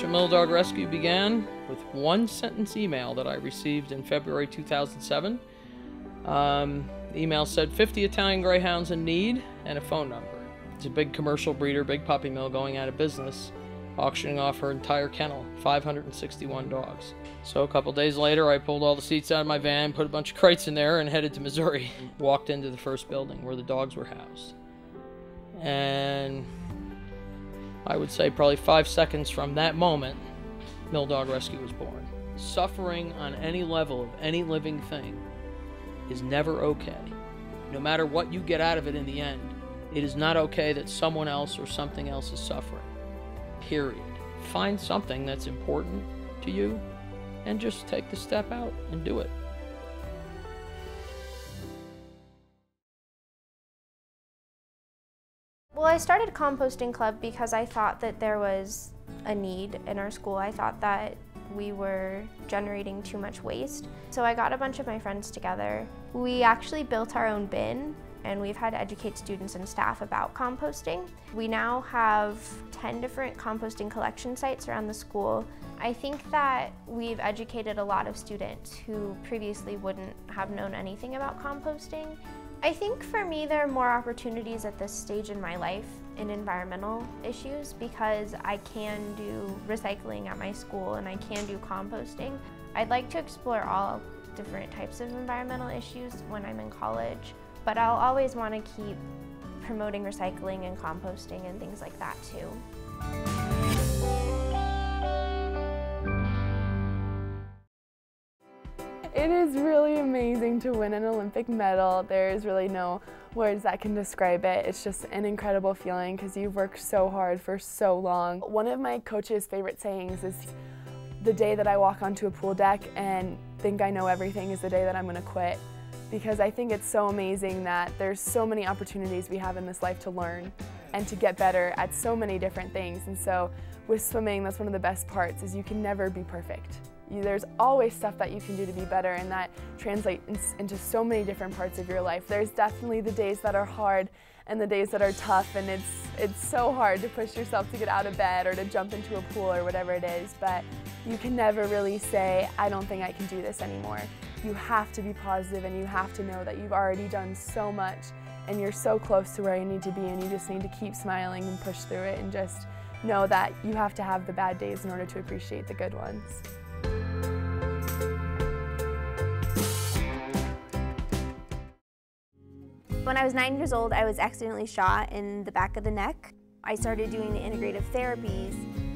Operation Middle Dog Rescue began with one sentence email that I received in February 2007. The email said 50 Italian Greyhounds in need and a phone number. It's a big commercial breeder, big puppy mill going out of business, auctioning off her entire kennel, 561 dogs. So a couple days later, I pulled all the seats out of my van, put a bunch of crates in there, and headed to Missouri. Walked into the first building where the dogs were housed. And I would say probably 5 seconds from that moment, Middle Dog Rescue was born. Suffering on any level of any living thing is never okay. No matter what you get out of it in the end, it is not okay that someone else or something else is suffering. Period. Find something that's important to you and just take the step out and do it. Well, I started a composting club because I thought that there was a need in our school. I thought that we were generating too much waste. So I got a bunch of my friends together. We actually built our own bin, and we've had to educate students and staff about composting. We now have 10 different composting collection sites around the school. I think that we've educated a lot of students who previously wouldn't have known anything about composting. I think for me there are more opportunities at this stage in my life in environmental issues because I can do recycling at my school and I can do composting. I'd like to explore all different types of environmental issues when I'm in college, but I'll always want to keep promoting recycling and composting and things like that too. It is really amazing to win an Olympic medal. There is really no words that can describe it. It's just an incredible feeling because you've worked so hard for so long. One of my coach's favorite sayings is, the day that I walk onto a pool deck and think I know everything is the day that I'm going to quit. Because I think it's so amazing that there's so many opportunities we have in this life to learn and to get better at so many different things. And so with swimming, that's one of the best parts, is you can never be perfect. There's always stuff that you can do to be better, and that translates into so many different parts of your life. There's definitely the days that are hard and the days that are tough, and it's so hard to push yourself to get out of bed or to jump into a pool or whatever it is, but you can never really say, I don't think I can do this anymore. You have to be positive, and you have to know that you've already done so much and you're so close to where you need to be, and you just need to keep smiling and push through it and just know that you have to have the bad days in order to appreciate the good ones. When I was 9 years old, I was accidentally shot in the back of the neck. I started doing the integrative therapies,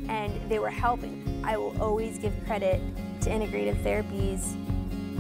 and they were helping. I will always give credit to integrative therapies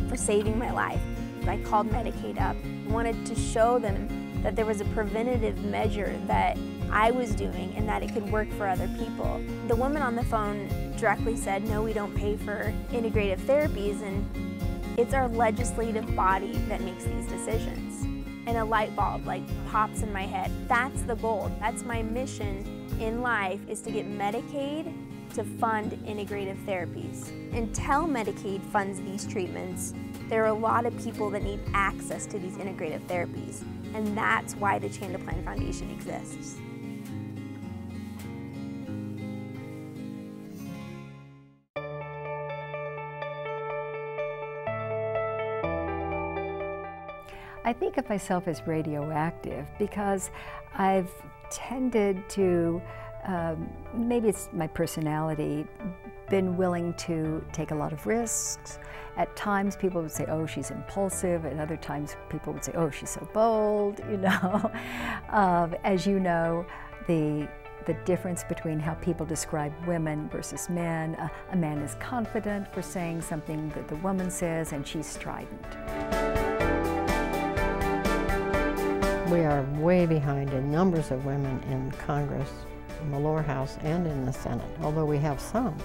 for saving my life. I called Medicaid up. I wanted to show them that there was a preventative measure that I was doing and that it could work for other people. The woman on the phone directly said, no, we don't pay for integrative therapies, and it's our legislative body that makes these decisions. And a light bulb pops in my head. That's the goal. That's my mission in life, is to get Medicaid to fund integrative therapies. Until Medicaid funds these treatments, there are a lot of people that need access to these integrative therapies, and that's why the Chain to Plan Foundation exists. I think of myself as radioactive because I've tended to, maybe it's my personality, been willing to take a lot of risks. At times people would say, oh, she's impulsive, and other times people would say, oh, she's so bold, you know. As you know, the difference between how people describe women versus men. A man is confident for saying something that the woman says, and she's strident. We are way behind in numbers of women in Congress, in the lower house, and in the Senate. Although we have some,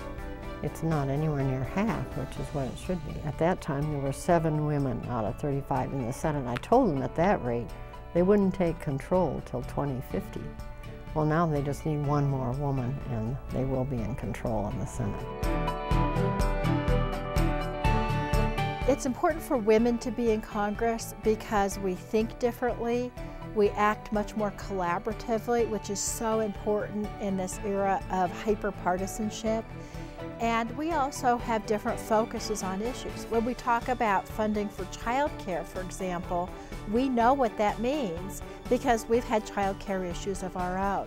it's not anywhere near half, which is what it should be. At that time, there were 7 women out of 35 in the Senate. I told them at that rate, they wouldn't take control till 2050. Well, now they just need one more woman, and they will be in control of the Senate. It's important for women to be in Congress because we think differently. We act much more collaboratively, which is so important in this era of hyper-partisanship. And we also have different focuses on issues. When we talk about funding for childcare, for example, we know what that means because we've had childcare issues of our own.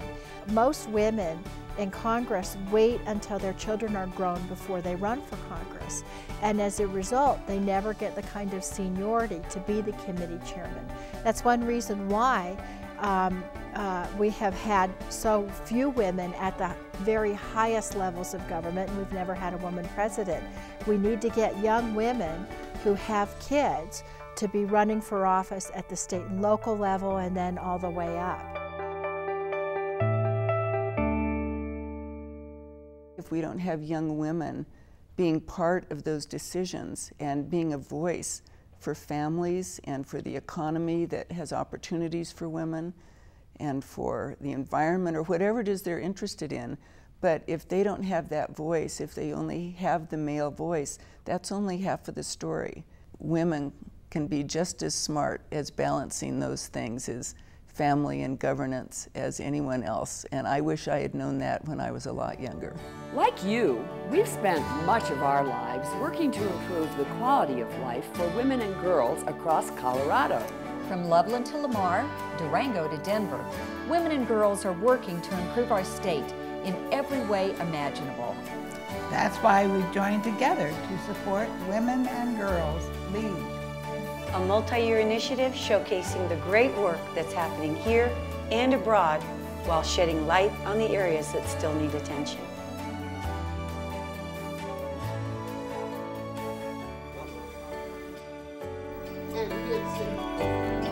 Most women in Congress wait until their children are grown before they run for Congress. And as a result, they never get the kind of seniority to be the committee chairman. That's one reason why we have had so few women at the very highest levels of government, and we've never had a woman president. We need to get young women who have kids to be running for office at the state and local level and then all the way up. If we don't have young women being part of those decisions and being a voice for families and for the economy that has opportunities for women and for the environment or whatever it is they're interested in, but if they don't have that voice, if they only have the male voice, that's only half of the story. Women can be just as smart as balancing those things as family and governance as anyone else, and I wish I had known that when I was a lot younger. Like you, we've spent much of our lives working to improve the quality of life for women and girls across Colorado. From Loveland to Lamar, Durango to Denver, women and girls are working to improve our state in every way imaginable. That's why we've joined together to support Women and Girls Lead, a multi-year initiative showcasing the great work that's happening here and abroad while shedding light on the areas that still need attention. And